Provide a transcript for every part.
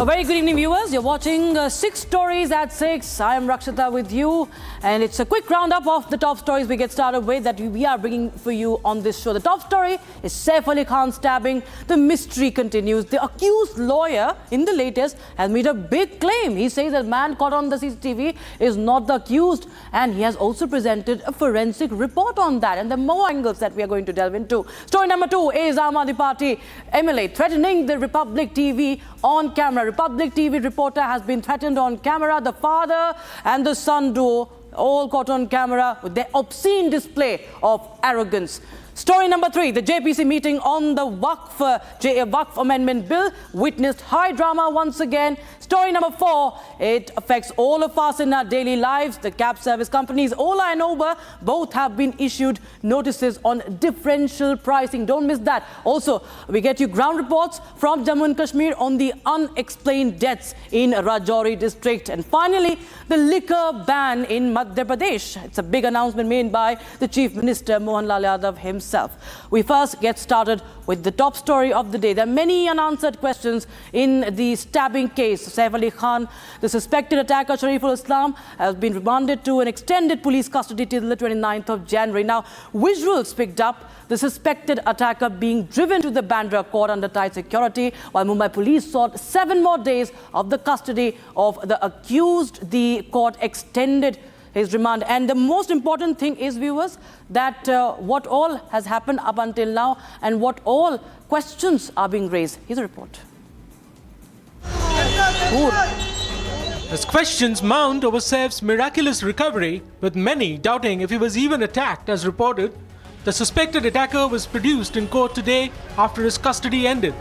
A very good evening, viewers. You're watching 6 Stories at 6. I am Rakshita with you, and it's a quick roundup of the top stories we get started with that we are bringing for you on this show. The top story is Saif Ali Khan stabbing. The mystery continues. The accused lawyer in the latest has made a big claim. He says that man caught on the CCTV is not the accused, and he has also presented a forensic report on that. And there are more angles that we are going to delve into. Story number 2 is Aam Aadmi Party MLA threatening the Republic TV on camera. Republic TV reporter has been threatened on camera. The father and the son duo all caught on camera with their obscene display of arrogance. Story number 3, the JPC meeting on the Waqf Amendment Bill witnessed high drama once again. Story number 4, it affects all of us in our daily lives. The cab service companies Ola and Uber both have been issued notices on differential pricing. Don't miss that. Also, we get you ground reports from Jammu and Kashmir on the unexplained deaths in Rajouri district. And finally, the liquor ban in Madhya Pradesh. It's a big announcement made by the Chief Minister Mohanlal Yadav himself. We first get started with the top story of the day. There are many unanswered questions in the stabbing case. Saif Ali Khan, the suspected attacker Shariful Islam, has been remanded to an extended police custody till the 29th of January. Now, visuals picked up the suspected attacker being driven to the Bandra court under tight security, while Mumbai Police sought 7 more days of the custody of the accused. The court extended his remand. And the most important thing is, viewers, that what all has happened up until now and what all questions are being raised. Here's a report. As questions mount over Saif's miraculous recovery, with many doubting if he was even attacked as reported, the suspected attacker was produced in court today after his custody ended.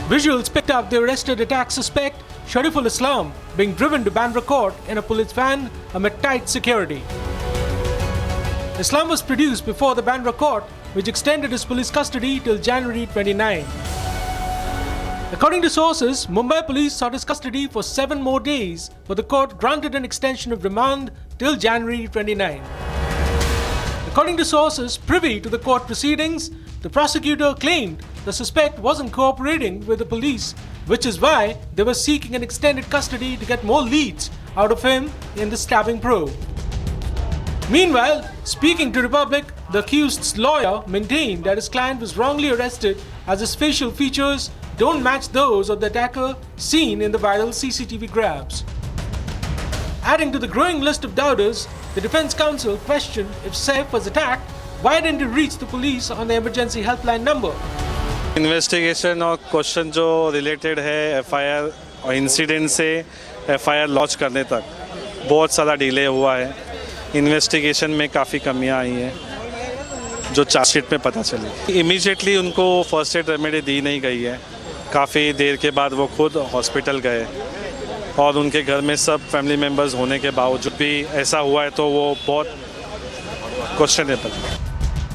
Visuals picked up the arrested attack suspect Shariful Islam being driven to Bandra court in a police van amid tight security. Islam was produced before the Bandra court, which extended his police custody till January 29. According to sources, Mumbai Police sought his custody for 7 more days, but the court granted an extension of remand till January 29. According to sources privy to the court proceedings, the prosecutor claimed the suspect wasn't cooperating with the police, which is why they were seeking an extended custody to get more leads out of him in the stabbing probe. Meanwhile, speaking to Republic, the accused's lawyer maintained that his client was wrongly arrested as his facial features don't match those of the attacker seen in the viral CCTV grabs. Adding to the growing list of doubters, the defense counsel questioned if Saif was attacked, why didn't he reach the police on the emergency helpline number? Investigation और question जो related है FIR और incident से FIR launch करने तक बहुत सारा delay हुआ है। इन्वेस्टिगेशन में काफ़ी कमियां आई हैं जो चार्जशीट में पता चली। इमीडिएटली उनको फर्स्ट एड रेमेडी दी नहीं गई है। काफ़ी देर के बाद वो खुद हॉस्पिटल गए और उनके घर में सब फैमिली मेम्बर्स होने के बावजूद भी ऐसा हुआ है तो वो बहुत क्वेश्चनेबल है।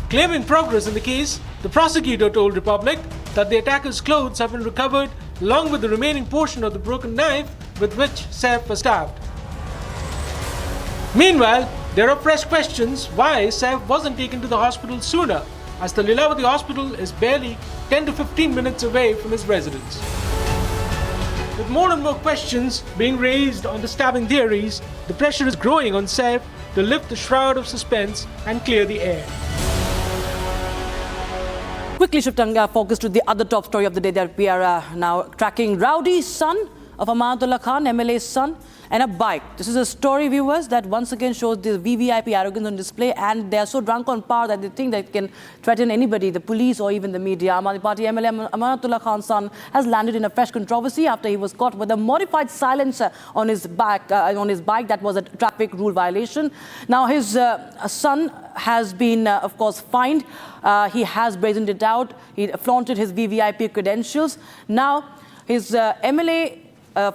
Claim in progress in the case, the prosecutor told Republic that the attacker's clothes have been recovered along with the remaining portion of the broken knife with which Saif was stabbed. Meanwhile, there are fresh questions why Saif wasn't taken to the hospital sooner, as the Lilavati hospital is barely 10 to 15 minutes away from his residence. With more and more questions being raised on the stabbing theories, the pressure is growing on Saif to lift the shroud of suspense and clear the air. Quickly shifting our focus to the other top story of the day that we are now tracking. Roudy's son of Amanatullah Khan, MLA's son, and a bike. This is a story, viewers, that once again shows the VVIP arrogance on display, and they are so drunk on power that they think they can threaten anybody, the police or even the media. Aam Aadmi Party MLA Amanatullah Khan's son has landed in a fresh controversy after he was caught with a modified silencer on his bike that was a traffic rule violation. Now his son has been, of course, fined. He has brazened it out. He flaunted his VVIP credentials. Now his MLA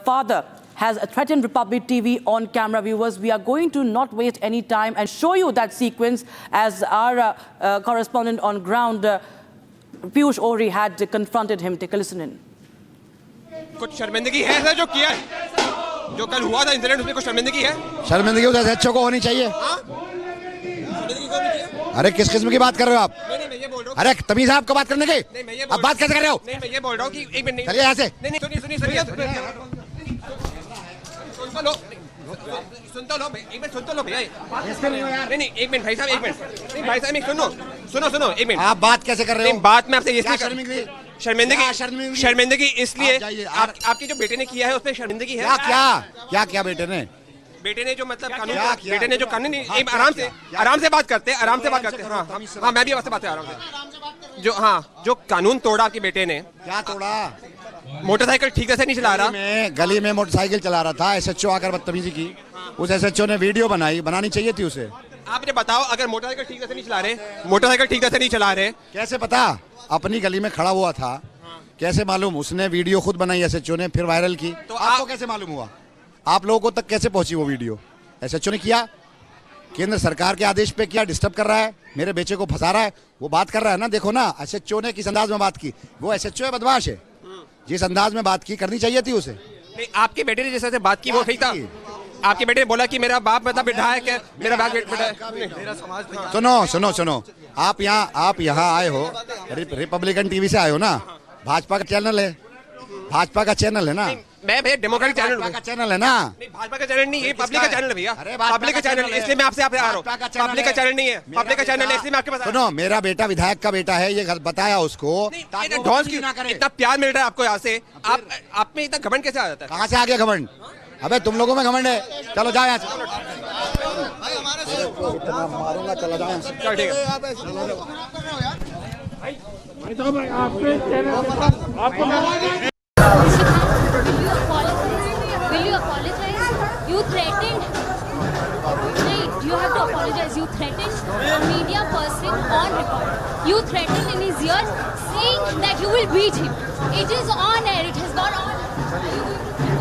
father has threatened Republic TV on camera. Viewers, we are going to not waste any time and show you that sequence as our correspondent on ground, Piyush Ohri, had confronted him. Take a listen in. कुछ शर्मिंदगी है sir जो किया जो कल हुआ था incident उसमें कुछ शर्मिंदगी है शर्मिंदगी उस एसएचओ को होनी चाहिए। अरे किस किस्म की बात कर रहे हो आप? अरे तमीज है आपको बात करने की? नहीं, मैं ये अब बात कैसे कर रहे हो? नहीं, मैं ये बोल रहा हूँ कि एक मिनट, चलिए यहाँ से। नहीं, सुनिए, सुन तो लो, सुन तो लो, एक मिनट सुन तो लो भैया। नहीं, एक मिनट भाई साहब, एक मिनट। नहीं भाई साहब, सुनो, एक मिनट। आप बात कैसे कर रहे हो? बात में आपसे इसलिए शर्मिंदगी इसलिए आपके जो बेटे ने किया है उसमें शर्मिंदगी है। क्या बेटे ने? बेटे ने जो मतलब कानून, बेटे ने जो कानून, आराम से बात करते हैं। हाँ, मैं भी आपसे बात कर रहा हूँ। जो कानून तोड़ा आपके बेटे ने। क्या तोड़ा? मोटरसाइकिल ठीक से नहीं चला रहा। गली में मोटरसाइकिल चला रहा था, एसएचओ आकर बदतमीजी की। उस एसएचओ ने वीडियो बनानी चाहिए थी उसे। आप मुझे बताओ, अगर मोटरसाइकिल ठीक से नहीं चला रहे, कैसे पता? अपनी गली में खड़ा हुआ था, कैसे मालूम? उसने वीडियो खुद बनाई एसएचओ ने, फिर वायरल की। तो आपको कैसे मालूम हुआ? आप लोगों को तक कैसे पहुंची वो वीडियो? एसएचओ ने किया, केंद्र सरकार के आदेश पे किया। डिस्टर्ब कर रहा है, मेरे बेचे को फंसा रहा है, वो बात कर रहा है ना। देखो ना एसएचओ ने किस अंदाज में बात की। वो एसएचओ है, बदमाश है। जिस अंदाज में बात की करनी चाहिए थी उसे। नहीं, आपके बेटे ने जैसे बात की वो सही था। आपके बेटे ने बोला कि मेरा बाप मतलब विधायक है, मेरा बाप सुनो, आप यहाँ आए हो, रिपब्लिकन टीवी से आए हो ना? भाजपा का चैनल है ना? मैं भैया डेमोक्रेटिक चैनल है ना? भाजपा का चैनल नहीं है, पब्लिक का चैनल है भैया। पब्लिक का चैनल, इसलिए मैं आपसे आ रहा हूँ। पब्लिक का चैनल नहीं है, पब्लिक का चैनल है, इसलिए मैं आपके पास। सुनो, मेरा बेटा विधायक का बेटा है, ये बताया उसको। इतना प्यार मिल रहा है आपको यहाँ से, आप में इतना घमंड कैसे आ जाता है? कहाँ से आ गया घमंड? अबे तुम लोगों में घमंड है। चलो जाओ यहाँ से। इतना मारूंगा, चलो जाओ यहाँ से। चल ठीक है। Will you apologize? You threatened. You have to apologize. You threatened a media person on record. You threatened in his ears, saying that you will beat him. It is on air. It has gone on.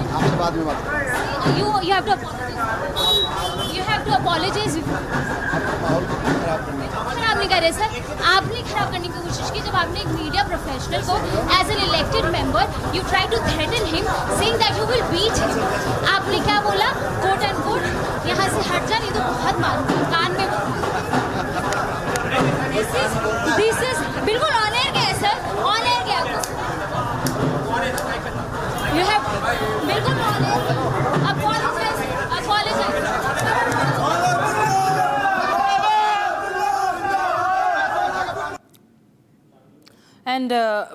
आपसे बाद में बात। You have to apologize. You have to apologize. खराब नहीं कर रहे sir, आपने खराब करने की कोशिश की जब आपने एक मीडिया प्रोफेशनल को as an elected member you try to threaten him saying that you will beat him. आपने क्या बोला? कोट एंड कोट, यहाँ से हट जा नहीं तो बहुत मारूंगा कान में। दिस इज बिल्कुल ऑन एयर गया सर, ऑन एयर गया। यू हैव बिल्कुल on air. Apologise. And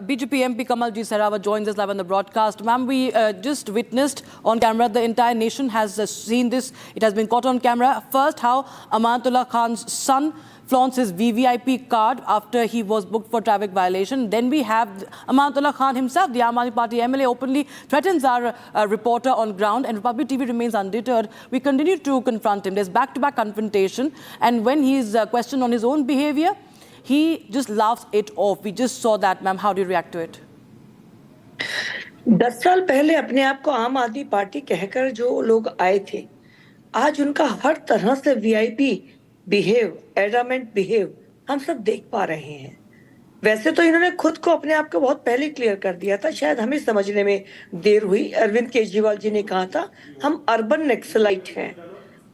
BJP MP Kamalji Sarawa joins us live on the broadcast. Ma'am, we just witnessed on camera, the entire nation has seen this. It has been caught on camera. First, how Amanatullah Khan's son flaunts his VVIP card after he was booked for traffic violation. Then we have Amanatullah Khan himself, the AAP Party MLA, openly threatens our reporter on ground, and Republic TV remains undeterred. We continue to confront him. There's back-to-back confrontation, and when he's questioned on his own behavior, he just laughs it off. We just saw that, ma'am. How do you react to it? 10 साल पहले अपने आप को आम आदमी party कहकर जो लोग आए थे, आज उनका हर तरह से वीआईपी बिहेव, एडमेंट बिहेव हम सब देख पा रहे हैं। वैसे तो इन्होंने खुद को अपने आप को बहुत पहले क्लियर कर दिया था, शायद हमें समझने में देर हुई। अरविंद केजरीवाल जी ने कहा था हम अर्बन नक्सलाइट हैं,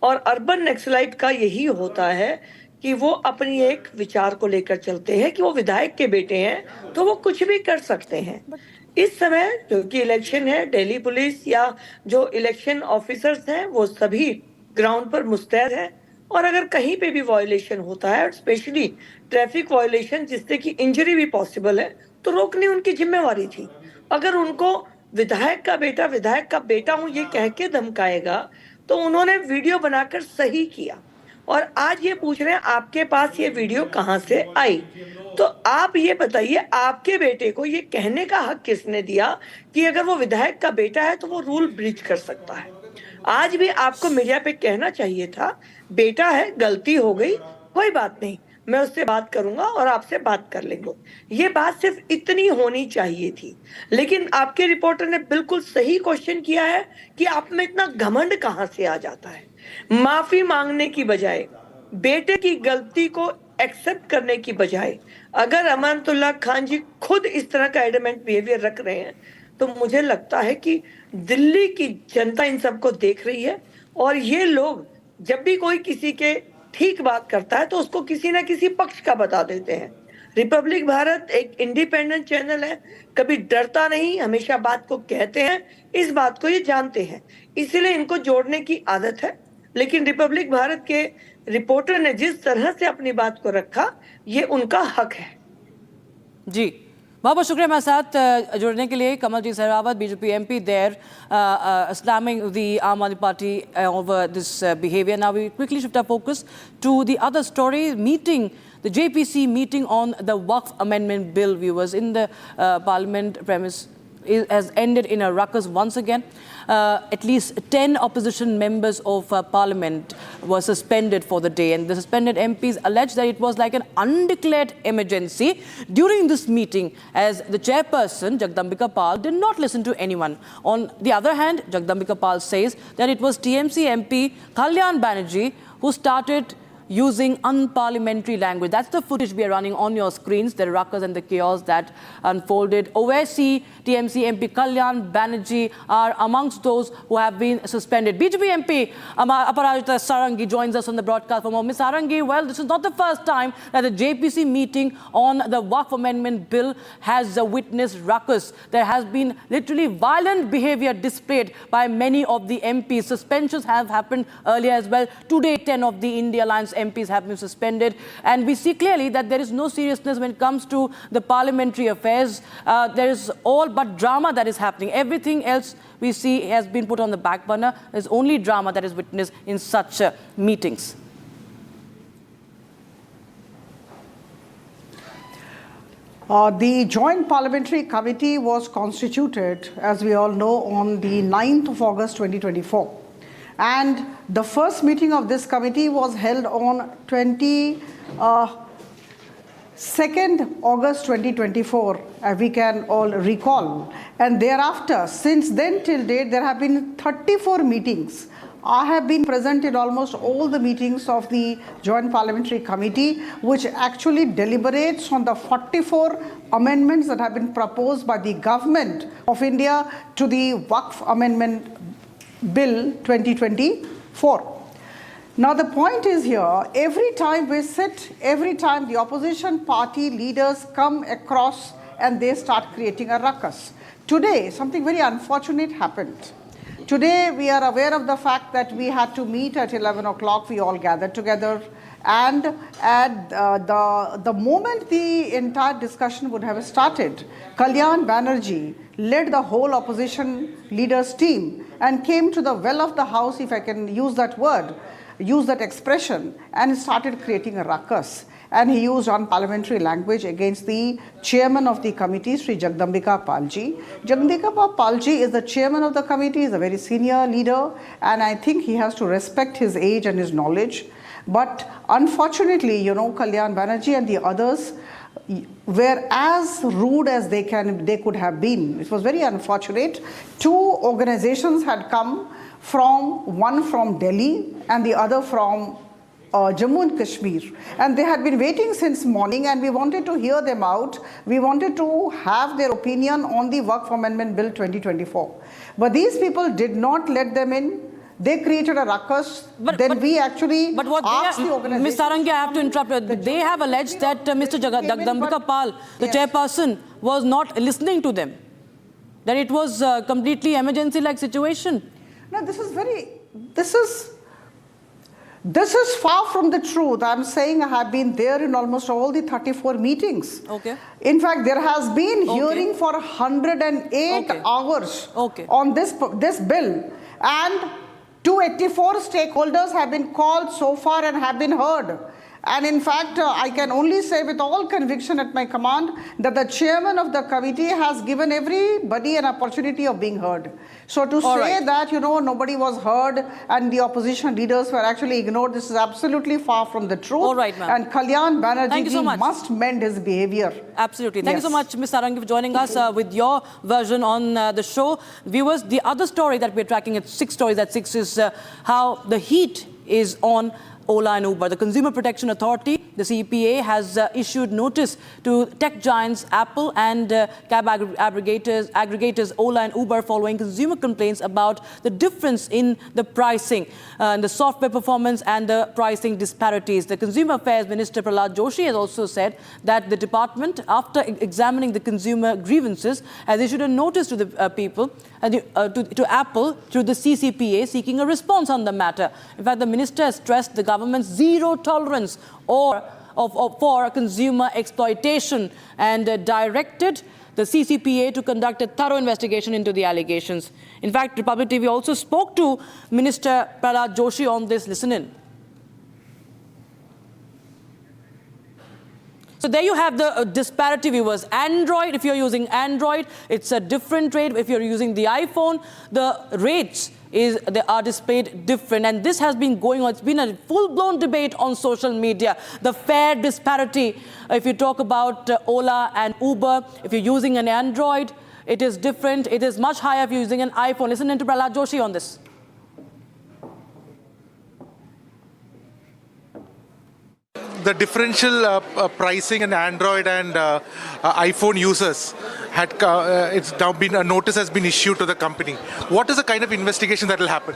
और अर्बन नक्सलाइट का यही होता है कि वो अपनी एक विचार को लेकर चलते हैं कि वो विधायक के बेटे हैं तो वो कुछ भी कर सकते हैं। इस समय जो कि इलेक्शन है, दिल्ली पुलिस या जो इलेक्शन ऑफिसर्स हैं वो सभी ग्राउंड पर मुस्तैद हैं, और अगर कहीं पे भी वायलेशन होता है, स्पेशली ट्रैफिक वायलेशन जिससे कि इंजरी भी पॉसिबल है, तो रोकनी उनकी जिम्मेवारी थी। अगर उनको विधायक का बेटा हूं ये कह के धमकाएगा तो उन्होंने वीडियो बनाकर सही किया, और आज ये पूछ रहे हैं आपके पास ये वीडियो कहां से आई। तो आप ये बताइए, आपके बेटे को ये कहने का हक किसने दिया कि अगर वो विधायक का बेटा है तो वो रूल ब्रीच कर सकता है? आज भी आपको मीडिया पे कहना चाहिए था, बेटा है, गलती हो गई, कोई बात नहीं, मैं उससे बात करूंगा और आपसे बात कर लेंगे। ये बात सिर्फ इतनी होनी चाहिए थी। लेकिन आपके रिपोर्टर ने बिल्कुल सही क्वेश्चन किया है कि आप में इतना घमंड कहां से आ जाता है। माफी मांगने की बजाय, बेटे की गलती को एक्सेप्ट करने की बजाय, अगर अमानतुल्लाह खान जी खुद इस तरह का एडमेंट बिहेवियर रख रहे हैं तो मुझे लगता है कि दिल्ली की जनता इन सबको देख रही है, और ये लोग जब भी कोई किसी के ठीक बात करता है तो उसको किसी ना किसी पक्ष का बता देते हैं। रिपब्लिक भारत एक इंडिपेंडेंट चैनल है, कभी डरता नहीं, हमेशा बात को कहते हैं, इस बात को ये जानते हैं, इसीलिए इनको जोड़ने की आदत है। लेकिन रिपब्लिक भारत के रिपोर्टर ने जिस तरह से अपनी बात को रखा, ये उनका हक है। जी, बहुत बहुत शुक्रिया हमारे साथ जुड़ने के लिए। Kamaljeet Sehrawat, BJP MP there, slamming the Aam Aadmi Party over this behavior. Now we quickly shift our focus to the other story, the JPC meeting on the Waqf Amendment Bill, viewers, in the Parliament premise has ended in a ruckus once again. At least 10 opposition members of Parliament were suspended for the day, and the suspended MPs alleged that it was like an undeclared emergency during this meeting, as the chairperson, Jagdambika Pal, did not listen to anyone. On the other hand, Jagdambika Pal says that it was TMC MP Kalyan Banerjee who started using unparliamentary language. That's the footage we are running on your screens, the ruckus and the chaos that unfolded. Owaisi, TMC MP Kalyan Banerjee are amongst those who have been suspended. BJP MP Aparajita Sarangi joins us on the broadcast for more. Ms. Sarangi, well, this is not the first time that the JPC meeting on the Waqf Amendment Bill has witnessed ruckus. There has been literally violent behavior displayed by many of the MPs. Suspensions have happened earlier as well. Today, 10 of the India Alliance MPs have been suspended, and we see clearly that there is no seriousness when it comes to the parliamentary affairs. There is all but drama that is happening. Everything else we see has been put on the back burner. There's only drama that is witnessed in such meetings. The Joint Parliamentary Committee was constituted, as we all know, on the 9th of August 2024. And the first meeting of this committee was held on 22nd August 2024, we can all recall. And thereafter, since then till date, there have been 34 meetings. I have been present in almost all the meetings of the Joint Parliamentary Committee, which actually deliberates on the 44 amendments that have been proposed by the Government of India to the Waqf Amendment Bill 2024. Now the point is here, every time we sit, every time the opposition party leaders come across and they start creating a ruckus. Today, something very unfortunate happened. Today, we are aware of the fact that we had to meet at 11 o'clock, we all gathered together, and at the moment the entire discussion would have started, Kalyan Banerjee led the whole opposition leaders team and came to the well of the house, if I can use that word, use that expression, and started creating a ruckus. And he used unparliamentary language against the chairman of the committee, Sri Jagdambika Palji. Jagdambika Palji is the chairman of the committee, is a very senior leader, and I think he has to respect his age and his knowledge. But unfortunately, you know, Kalyan Banerjee and the others were as rude as they could have been. It was very unfortunate. Two organizations had come, one from Delhi and the other from Jammu and Kashmir, and they had been waiting since morning, and we wanted to hear them out. We wanted to have their opinion on the Waqf Amendment Bill 2024. But these people did not let them in. They created a ruckus. We actually asked the organization. Ms. Sarangi, I have to interrupt. They have alleged that Mr. Jagdambika Pal, the chairperson, was not listening to them. That it was a completely emergency-like situation. No, this is far from the truth. I'm saying I have been there in almost all the 34 meetings. Okay. In fact, there has been hearing for 108 hours on this bill, and 284 stakeholders have been called so far and have been heard. And in fact, I can only say with all conviction at my command that the chairman of the committee has given everybody an opportunity of being heard. So to say that, you know, nobody was heard and the opposition leaders were actually ignored, this is absolutely far from the truth. All right, ma'am. And Kalyan Banerjee must mend his behavior. Absolutely. Thank you so much, Ms. Sarangi, for joining us with your version on the show. Viewers, the other story that we're tracking at 6 stories at 6 is how the heat is on Ola and Uber. The Consumer Protection Authority, the CPA, has issued notice to tech giants Apple and cab aggregators Ola and Uber following consumer complaints about the difference in the pricing, the software performance and the pricing disparities. The Consumer Affairs Minister Prahlad Joshi has also said that the department, after examining the consumer grievances, has issued a notice to the people, to Apple through the CCPA, seeking a response on the matter. In fact, the minister has stressed the government's zero tolerance for consumer exploitation and directed the CCPA to conduct a thorough investigation into the allegations. In fact, Republic TV also spoke to Minister Prahlad Joshi on this. Listen in. So there you have the disparity, viewers. Android, if you're using Android, it's a different rate. If you're using the iPhone, the rates they are displayed different. And this has been going on. It's been a full-blown debate on social media. The fare disparity, if you talk about Ola and Uber, if you're using an Android, it is different. It is much higher if you're using an iPhone. Listen to Prahlad Joshi on this. The differential pricing in Android and iPhone users it's now been a notice has been issued to the company. What is the kind of investigation that will happen?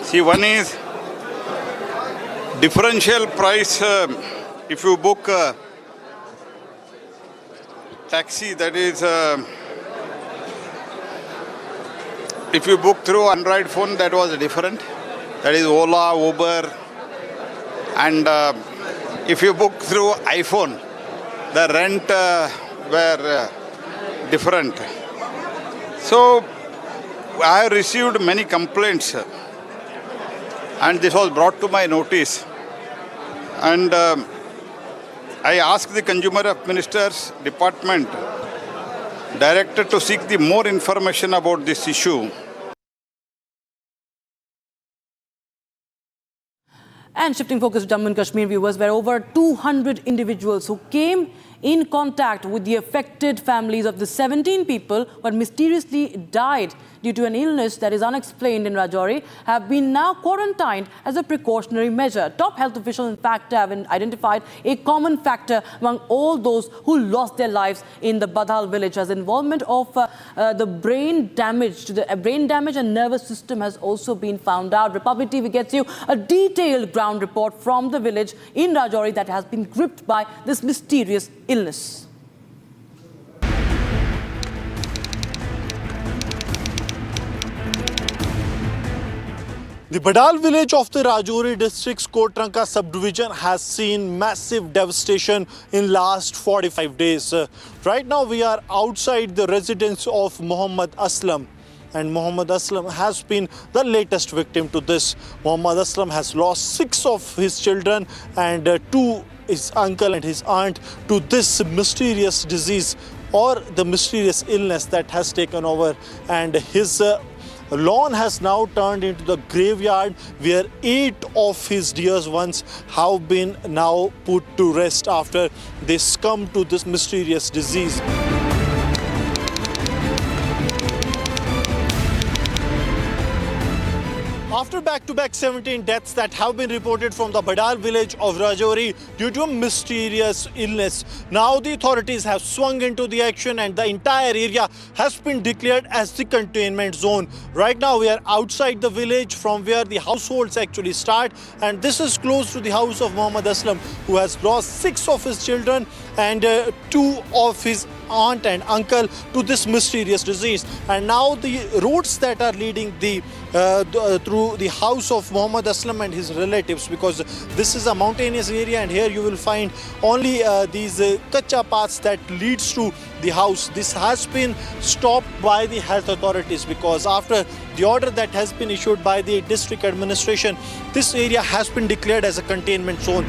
See, one is differential price. If you book a taxi, that is, if you book through Android phone, that was different. That is Ola, Uber. And if you book through iPhone, the rent were different. So I have received many complaints and this was brought to my notice. And I asked the Consumer Minister's Department Director to seek the more information about this issue. And shifting focus to Jammu and Kashmir, viewers, where over 200 individuals who came in contact with the affected families of the 17 people who had mysteriously died due to an illness that is unexplained in Rajouri have been now quarantined as a precautionary measure. Top health officials, in fact, have identified a common factor among all those who lost their lives in the Badhal village, as involvement of the brain damage and nervous system has also been found out. Republic TV gets you a detailed ground report from the village in Rajouri that has been gripped by this mysterious illness. The Badal village of the Rajouri district's Kotranka subdivision has seen massive devastation in last 45 days. Right now we are outside the residence of Muhammad Aslam, and Muhammad Aslam has been the latest victim to this. Muhammad Aslam has lost 6 of his children and 2 his uncle and his aunt to this mysterious disease or the mysterious illness that has taken over, and his lawn has now turned into the graveyard where 8 of his dear ones have been now put to rest after they succumbed to this mysterious disease. After back-to-back 17 deaths that have been reported from the Badal village of Rajouri due to a mysterious illness, now the authorities have swung into the action and the entire area has been declared as the containment zone. Right now we are outside the village from where the households actually start, and this is close to the house of Muhammad Aslam, who has lost 6 of his children and 2 of his aunt and uncle to this mysterious disease. And now the roads that are leading through the house of Muhammad Aslam and his relatives, because this is a mountainous area and here you will find only these kacha paths that leads to the house. This has been stopped by the health authorities because after the order that has been issued by the district administration, this area has been declared as a containment zone.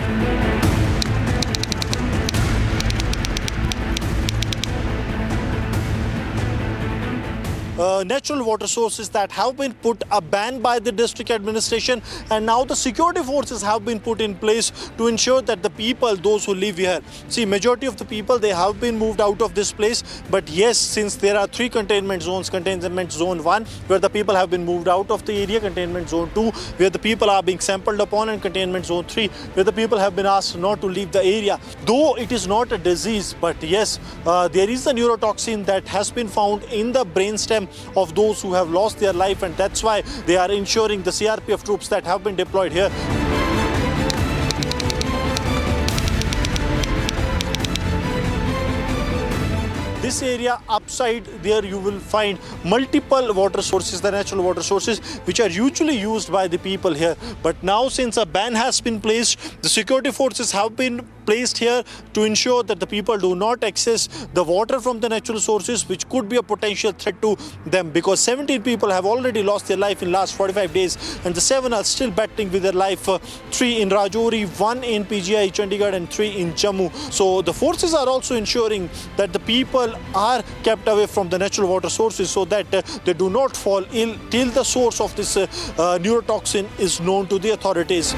natural water sources that have been put a ban by the district administration, and now the security forces have been put in place to ensure that the people, those who live here, see, majority of the people, they have been moved out of this place. But yes, since there are 3 containment zones, containment zone 1 where the people have been moved out of the area, containment zone 2 where the people are being sampled upon, and containment zone 3 where the people have been asked not to leave the area. Though it is not a disease, but yes, there is a neurotoxin that has been found in the brainstem of those who have lost their life, and that's why they are ensuring the CRPF troops that have been deployed here. This area upside there you will find multiple water sources, the natural water sources, which are usually used by the people here. But now since a ban has been placed, the security forces have been placed here to ensure that the people do not access the water from the natural sources, which could be a potential threat to them, because 17 people have already lost their life in last 45 days and the 7 are still battling with their life, 3 in Rajouri, 1 in PGI Chandigarh and 3 in Jammu. So the forces are also ensuring that the people are kept away from the natural water sources so that they do not fall ill till the source of this neurotoxin is known to the authorities.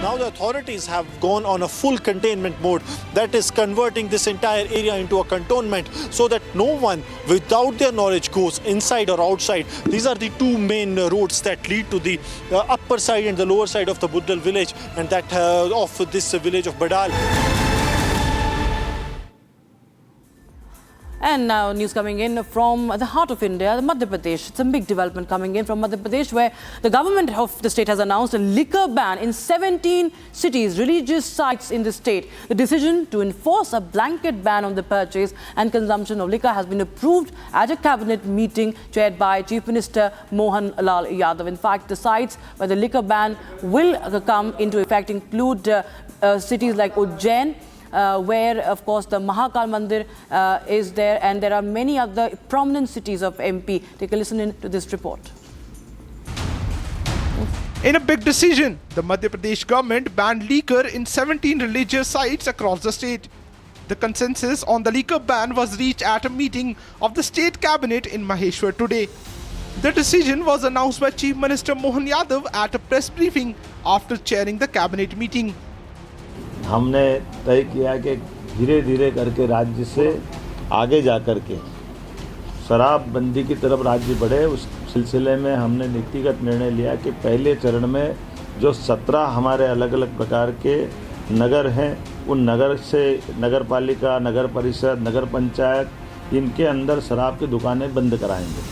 Now the authorities have gone on a full containment mode, that is converting this entire area into a cantonment so that no one without their knowledge goes inside or outside. These are the 2 main roads that lead to the upper side and the lower side of the Buddhal village, and that of this village of Badal. And now news coming in from the heart of India, the Madhya Pradesh. It's a big development coming in from Madhya Pradesh, where the government of the state has announced a liquor ban in 17 cities, religious sites in the state. The decision to enforce a blanket ban on the purchase and consumption of liquor has been approved at a cabinet meeting chaired by Chief Minister Mohan Lal Yadav. In fact, the sites where the liquor ban will come into effect include cities like Ujjain, where, of course, the Mahakal Mandir is there, and there are many other prominent cities of MP. Take a listen in to this report. In a big decision, the Madhya Pradesh government banned liquor in 17 religious sites across the state. The consensus on the liquor ban was reached at a meeting of the state cabinet in Maheshwar today. The decision was announced by Chief Minister Mohan Yadav at a press briefing after chairing the cabinet meeting. हमने तय किया कि धीरे धीरे करके राज्य से आगे जा कर के शराबबंदी की तरफ राज्य बढ़े। उस सिलसिले में हमने नीतिगत निर्णय लिया कि पहले चरण में जो 17 हमारे अलग अलग प्रकार के नगर हैं, उन नगर से नगर पालिका, नगर परिषद, नगर पंचायत, इनके अंदर शराब की दुकानें बंद कराएंगे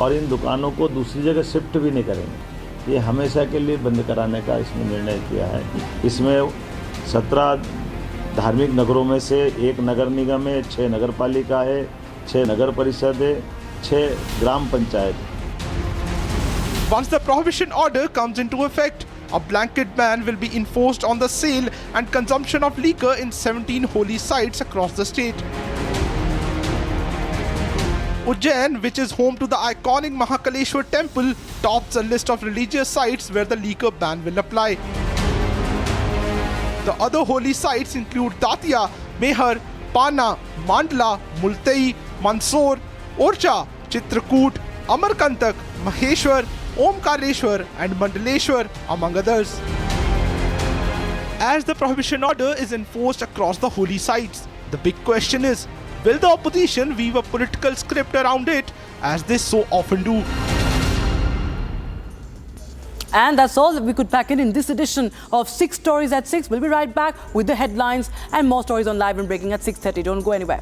और इन दुकानों को दूसरी जगह शिफ्ट भी नहीं करेंगे। ये हमेशा के लिए बंद कराने का इसमें निर्णय किया है। इसमें 17 धार्मिक नगरों में से 1 नगर निगम है, 6 नगर पालिका है, 6 नगर परिषद है, 6 ग्राम panchayat. Once the prohibition order comes into effect, a blanket ban will be enforced on the sale and consumption of liquor in 17 holy sites across the state. Ujjain, which is home to the iconic Mahakaleshwar temple, tops the list of religious sites where the liquor ban will apply. The other holy sites include Datia, Mehar, Pana, Mandla, Multai, Mandsaur, Orcha, Chitrakoot, Amarkantak, Maheshwar, Omkareshwar and Mandaleshwar, among others. As the prohibition order is enforced across the holy sites, the big question is, will the opposition weave a political script around it, as they so often do? And that's all that we could pack in this edition of 6 Stories at 6. We'll be right back with the headlines and more stories on Live and Breaking at 6:30. Don't go anywhere.